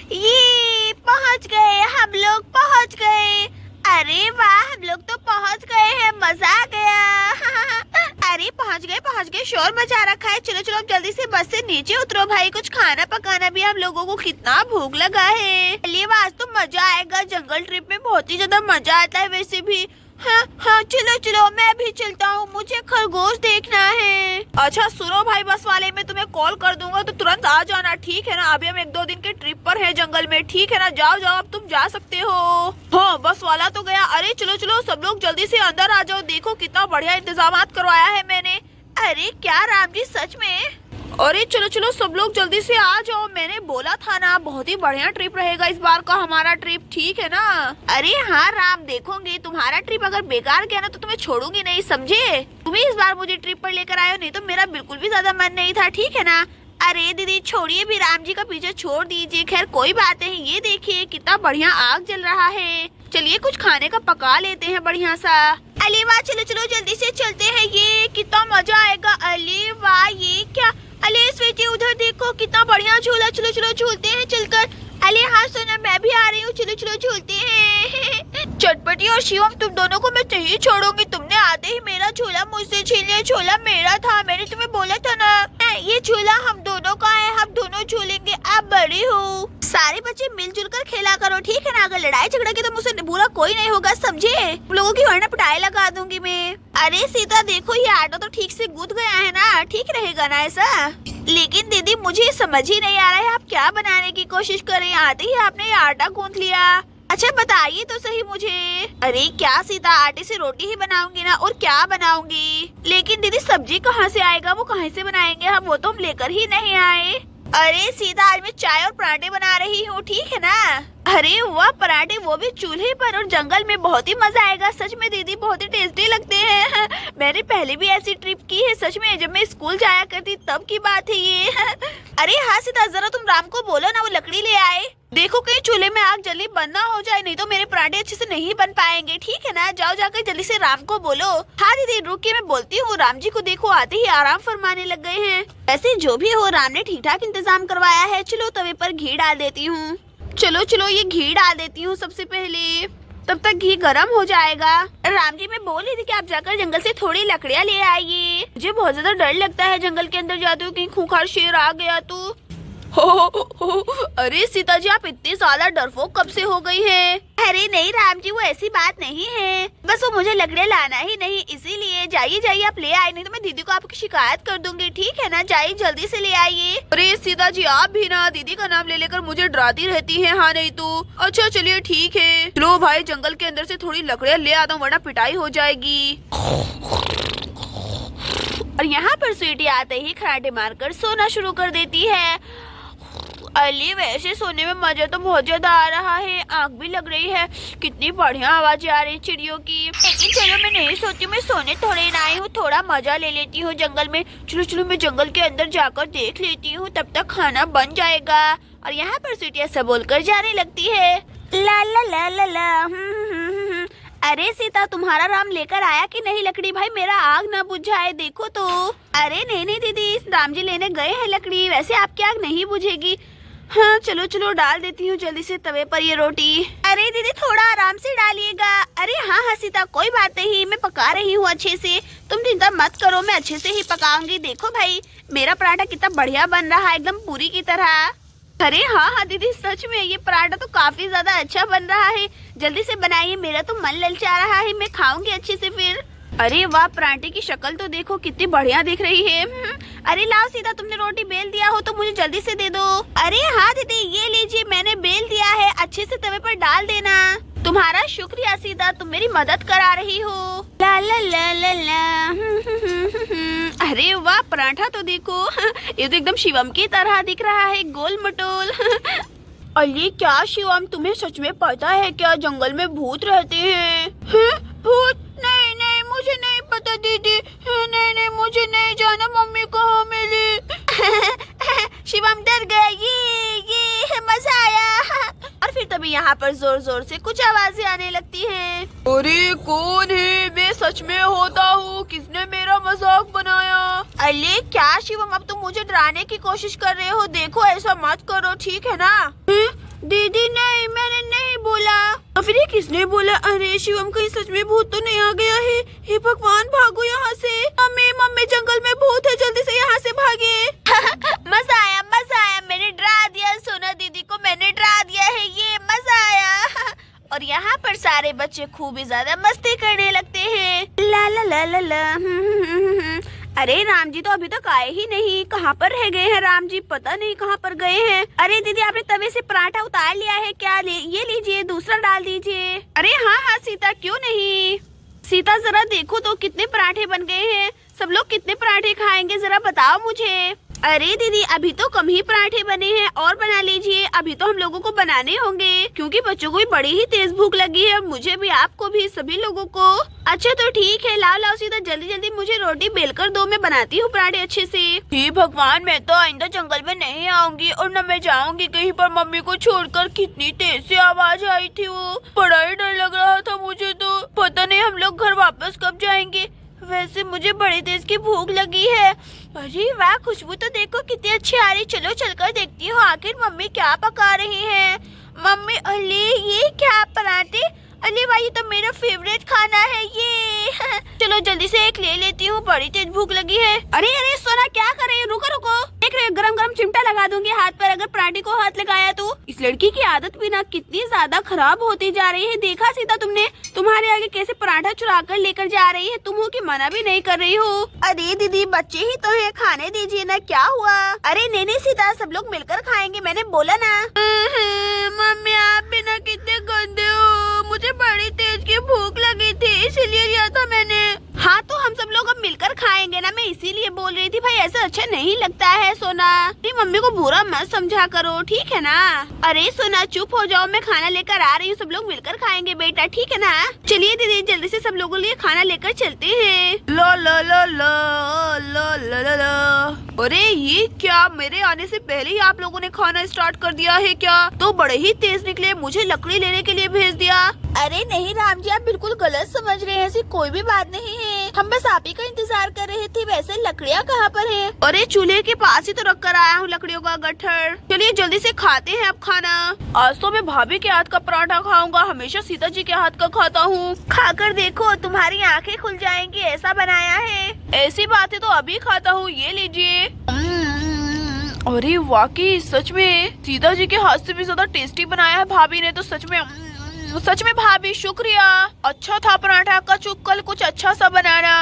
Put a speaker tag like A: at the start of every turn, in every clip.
A: ये पहुंच गए, हम लोग पहुंच गए। अरे वाह, हम लोग तो पहुंच गए हैं, मजा आ गया। अरे पहुंच गए, शोर मचा रखा है। चलो चलो अब जल्दी से बस से नीचे उतरो भाई, कुछ खाना पकाना भी, हम लोगों को कितना भूख लगा है। चलिए आज तो मजा आएगा, जंगल ट्रिप में बहुत ही ज्यादा मजा आता है वैसे भी। हाँ चलो चलो, मैं भी चलता हूँ, मुझे खरगोश देखना है। अच्छा सुनो भाई, बस वाले मैं तुम्हें कॉल कर दूंगा तो तुरंत आ जाना, ठीक है ना। अभी हम 1-2 दिन के ट्रिप पर है जंगल में, ठीक है ना। जाओ जाओ, अब तुम जा सकते हो। हाँ बस वाला तो गया। अरे चलो चलो सब लोग जल्दी से अंदर आ जाओ, देखो कितना बढ़िया इंतजाम करवाया है मैंने। अरे क्या राम जी, सच में? अरे चलो चलो सब लोग जल्दी से आ जाओ, मैंने बोला था ना बहुत ही बढ़िया ट्रिप रहेगा इस बार का हमारा ट्रिप, ठीक है ना। अरे हाँ राम, देखोगे तुम्हारा ट्रिप अगर बेकार गया ना तो तुम्हें छोड़ूंगी नहीं, समझे। तुम इस बार मुझे ट्रिप पर लेकर आए हो, नहीं तो मेरा बिल्कुल भी ज्यादा मन नहीं था, ठीक है ना। अरे दीदी छोड़िए भी, राम जी का पीछे छोड़ दीजिए, खैर कोई बात नहीं। ये देखिए कितना बढ़िया आग जल रहा है, चलिए कुछ खाने का पका लेते हैं बढ़िया सा। अरे वाह, चलो चलो जल्दी से चलते हैं, ये कितना मजा आएगा। अरे वाह, ये क्या? अरे स्वीटी उधर देखो कितना बढ़िया झूला, चलो चलो झूलते हैं चलकर। अरे हाँ सोना, मैं भी आ रही हूँ, चलो चलो झूलते हैं। चटपटी और शिवम, तुम दोनों को मैं नहीं छोड़ूंगी, तुमने आते ही मेरा झूला मुझसे छीन लिया। झूला मेरा था, मैंने तुम्हें बोला था ना। ये झूला हम दोनों का है, हम दोनों झूलेंगे, आप बड़ी हो। सारे बच्चे मिलजुल कर खेला करो, ठीक है ना। अगर लड़ाई झगड़ा की तो मुझसे बुरा कोई नहीं होगा, समझे। तुम लोगों की वरना पिटाई लगा दूंगी मैं। अरे सीता देखो, ये आटा तो ठीक से गूंथ गया है ना, ठीक रहेगा ना ऐसा। लेकिन दीदी मुझे समझ ही नहीं आ रहा है, आप क्या बनाने की कोशिश कर रही हैं। आते ही आपने ये आटा गूंथ लिया। अच्छा बताइए तो सही मुझे। अरे क्या सीता, आटे से रोटी ही बनाऊंगी ना, और क्या बनाऊंगी। लेकिन दीदी सब्जी कहाँ से आएगा, वो कहाँ से बनाएंगे हम, वो तो हम लेकर ही नहीं आए। अरे सीता, आज मैं चाय और पराठे बना रही हूँ, ठीक है ना। अरे वाह, पराठे वो भी चूल्हे पर और जंगल में, बहुत ही मजा आएगा। सच में दीदी बहुत ही टेस्टी लगते हैं। मैंने पहले भी ऐसी ट्रिप की है, सच में जब मैं स्कूल जाया करती तब की बात है ये। अरे हाँ सीता, जरा तुम राम को बोलो ना वो लकड़ी ले आए। देखो कहीं चूल्हे में आग जल्दी बंद ना हो जाए, नहीं तो मेरे पराठे अच्छे से नहीं बन पाएंगे, ठीक है ना। जाओ जाकर जल्दी से राम को बोलो। हाँ दीदी रुकिए, मैं बोलती हूँ। राम जी को देखो आते ही आराम फरमाने लग गए हैं। वैसे जो भी हो, राम ने ठीक ठाक इंतजाम करवाया है। चलो तवे पर घी डाल देती हूँ। चलो चलो ये घी डाल देती हूँ सबसे पहले, तब तक घी गरम हो जाएगा। राम जी मैं बोल रही थी कि आप जाकर जंगल से थोड़ी लकड़ियाँ ले आइए, मुझे बहुत ज्यादा डर लगता है जंगल के अंदर जाते हो, कहीं खूंखार शेर आ गया तो। हो, अरे सीता जी, आप इतनी ज्यादा डरपोक कब से हो गई है। अरे नहीं राम जी, वो ऐसी बात नहीं है, बस वो मुझे लकड़ियाँ लाना ही नहीं, इसीलिए। जाइए जाइए आप ले आए, नहीं तो मैं दीदी को आपकी शिकायत कर दूंगी, ठीक है ना। जाइए जल्दी से ले आइए। अरे सीता जी, आप भी ना दीदी का नाम ले लेकर मुझे डराती रहती हैं। हाँ नहीं तो। अच्छा चलिए ठीक है, चलो भाई जंगल के अंदर से थोड़ी लकड़ियाँ ले आता हूँ, वरना पिटाई हो जाएगी। और यहाँ पर स्वीटी आते ही खराटे मारकर सोना शुरू कर देती है। अली वैसे सोने में मजा तो बहुत ज्यादा आ रहा है, आँख भी लग रही है, कितनी बढ़िया आवाजें आ रही चिड़ियों की। लेकिन चलो मैं नहीं सोती, मैं सोने थोड़े ना आई हूँ, थोड़ा मजा ले लेती हूँ जंगल में। चलो चलो मैं जंगल के अंदर जाकर देख लेती हूँ, तब तक खाना बन जाएगा। और यहाँ पर स्वीटी ऐसा बोलकर जाने लगती है। ला ला ला ला ला। अरे सीता, तुम्हारा राम लेकर आया कि नहीं लकड़ी, भाई मेरा आग ना बुझ जाए, देखो तो। अरे नहीं नहीं दीदी, राम जी लेने गए हैं लकड़ी, वैसे आपकी आग नहीं बुझेगी। हाँ चलो चलो डाल देती हूँ जल्दी से तवे पर ये रोटी। अरे दीदी थोड़ा आराम से डालिएगा। अरे हाँ हाँ सीता, कोई बात नहीं, मैं पका रही हूँ अच्छे से, तुम चिंता मत करो, मैं अच्छे से ही पकाऊंगी। देखो भाई मेरा पराठा कितना बढ़िया बन रहा है, एकदम पूरी की तरह। अरे हाँ हाँ दीदी, सच में ये पराठा तो काफी ज्यादा अच्छा बन रहा है, जल्दी से बनाइए, मेरा तो मन ललचा रहा है, मैं खाऊंगी अच्छे से फिर। अरे वाह, पराठे की शक्ल तो देखो कितनी बढ़िया दिख रही है। अरे लाओ सीता, तुमने रोटी बेल दिया हो तो मुझे जल्दी से दे दो। अरे हाँ दीदी ये लीजिए, मैंने बेल दिया है, अच्छे से तवे पर डाल देना। तुम्हारा शुक्रिया सीता, तुम मेरी मदद करा रही हो। ला ला ला ला ला। अरे वाह, पराठा तो देखो, ये तो एकदम शिवम की तरह दिख रहा है, गोल मटोल। अरे क्या शिवम, तुम्हें सच में पता है क्या जंगल में भूत रहते हैं? भूत? नहीं नहीं मुझे नहीं पता दीदी, नहीं नहीं मुझे नहीं जाना, मम्मी कहाँ मिली। शिवम डर गया, ये मजा आया। और फिर तभी यहाँ पर जोर जोर से कुछ आवाजें आने लगती हैं। अरे कौन है, मैं सच में होता हूँ, किसने मेरा मजाक बनाया। अरे क्या शिवम, अब तुम मुझे डराने की कोशिश कर रहे हो, देखो ऐसा मत करो, ठीक है ना। दीदी नहीं, मैंने नहीं बोला। तो फिर ये किसने बोला? अरे शिवम, कहीं सच में भूत तो नहीं आ गया है? हे भगवान, भागो यहाँ से। मम्मी जंगल में भूत है, जल्दी से यहाँ से भागे। मजा आया, मैंने डरा दिया सोना दीदी को, मैंने डरा दिया है, ये मजा आया। और यहाँ पर सारे बच्चे खूब ही ज्यादा मस्ती करने लगते हैं। ला ला ला ला ला। अरे राम जी तो अभी तक आए ही नहीं, कहाँ पर रह गए हैं राम जी? पता नहीं कहाँ पर गए हैं। अरे दीदी, आपने तवे से पराठा उतार लिया है क्या? ये लीजिए, दूसरा डाल दीजिए। अरे हाँ सीता, क्यों नहीं? सीता जरा देखो तो कितने पराठे बन गए हैं। सब लोग कितने पराठे खाएंगे, जरा बताओ मुझे। अरे दीदी, अभी तो कम ही पराठे बने हैं, और बना लीजिए। अभी तो हम लोगों को बनाने होंगे, क्योंकि बच्चों को भी बड़ी ही तेज भूख लगी है, मुझे भी, आपको भी, सभी लोगों को। अच्छा तो ठीक है, लाओ सीधा, जल्दी मुझे रोटी बेल कर दो, मैं बनाती हूँ पराठे अच्छे से। हे भगवान, मैं तो आइंदा जंगल में नहीं आऊंगी, और न मैं जाऊंगी कहीं पर मम्मी को छोड़कर। कितनी तेज से आवाज आई थी, वो बड़ा ही डर लग रहा था मुझे तो। पता नहीं हम लोग घर वापस कब जाएंगे। वैसे मुझे बड़ी तेज की भूख लगी है। अरे वाह, खुशबू तो देखो कितनी अच्छी आ रही। चलो चलकर देखती हूँ आखिर मम्मी क्या पका रही हैं। मम्मी, अरे ये क्या पराठे? अरे वाह, ये तो मेरा फेवरेट खाना है ये। चलो जल्दी से एक ले लेती हूँ, बड़ी तेज भूख लगी है। अरे सोना, क्या कर रही है? रुको, देख रहे हो, गरम चिमटा लगा दूंगी हाथ पर अगर पराठे को हाथ लगाया तो। इस लड़की की आदत भी ना कितनी ज्यादा खराब होती जा रही है। देखा सीता तुमने, तुम्हारे आगे कैसे पराठा चुरा कर लेकर जा रही है, तुम हो कि मना भी नहीं कर रही हो। अरे दीदी, बच्चे ही तो है, खाने दीजिए ना, क्या हुआ? अरे नहीं सीता, सब लोग मिलकर खाएंगे, मैंने बोला ना। मम्मी, आप भी ना कितने गंदे हो। मुझे बड़ी तेज की भूख लगी थी, इसीलिए लिया था मैंने। हाँ तो हम सब लोग अब मिलकर खाएंगे ना, मैं इसीलिए बोल रही थी। भाई ऐसा अच्छा नहीं लगता है सोना, मम्मी को बुरा मत समझा करो, ठीक है ना? अरे सोना चुप हो जाओ, मैं खाना लेकर आ रही हूँ, सब लोग मिलकर खाएंगे बेटा, ठीक है ना? चलिए दीदी, जल्दी से सब लोगों के लिए खाना लेकर चलते हैं। ला ला ला ला ला ला ला ला। अरे ये क्या, मेरे आने से पहले ही आप लोगों ने खाना स्टार्ट कर दिया है क्या? तो बड़े ही तेज निकले, मुझे लकड़ी लेने के लिए भेज दिया। अरे नहीं राम जी, आप बिल्कुल गलत समझ रहे हैं, ऐसी कोई भी बात नहीं है। हम बस आप ही का इंतजार कर रहे थे। वैसे लकड़ियाँ कहाँ पर हैं? अरे चूल्हे के पास ही तो रख कर आया हूँ लकड़ियों का गट्ठर। चलिए जल्दी से खाते हैं अब खाना। आज तो मैं भाभी के हाथ का पराठा खाऊंगा, हमेशा सीता जी के हाथ का खाता हूँ। खाकर देखो, तुम्हारी आंखें खुल जाएंगी, ऐसा बनाया है। ऐसी बात है तो अभी खाता हूँ, ये लीजिए। अरे वाकई सच में सीता जी के हाथ से भी ज्यादा टेस्टी बनाया है भाभी ने तो। सच में भाभी शुक्रिया, अच्छा था पराठा का चुक्कल, कुछ अच्छा सा बनाना।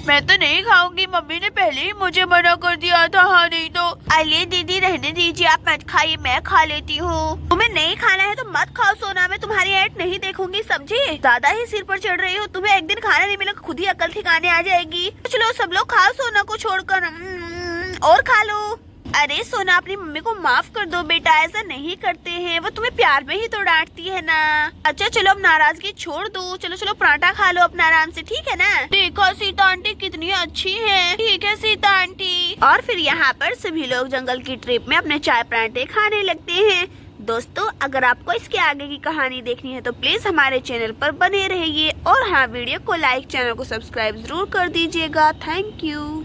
A: मैं तो नहीं खाऊंगी, मम्मी ने पहले ही मुझे मना कर दिया था। हाँ नहीं तो। अरे दीदी रहने दीजिए, आप मत खाइए, मैं खा लेती हूँ। तुम्हें नहीं खाना है तो मत खाओ सोना, मैं तुम्हारी ऐड नहीं देखूंगी, समझी? ज्यादा ही सिर पर चढ़ रही हो, तुम्हें एक दिन खाना नहीं मिलेगा, खुद ही अकल ठिकाने आ जाएगी। चलो सब लोग खाओ सोना को छोड़कर, और खा लो। अरे सोना, अपनी मम्मी को माफ कर दो बेटा, ऐसा नहीं करते हैं, वो तुम्हें प्यार में ही तो डांटती है ना। अच्छा चलो अब नाराजगी छोड़ दो, चलो पराठा खा लो अपना आराम से, ठीक है ना? देखो सीता आंटी कितनी अच्छी है। ठीक है सीता आंटी। और फिर यहाँ पर सभी लोग जंगल की ट्रिप में अपने चाय पराठे खाने लगते हैं। दोस्तों, अगर आपको इसके आगे की कहानी देखनी है तो प्लीज हमारे चैनल पर बने रहिए, और हाँ वीडियो को लाइक, चैनल को सब्सक्राइब जरूर कर दीजिएगा। Thank you.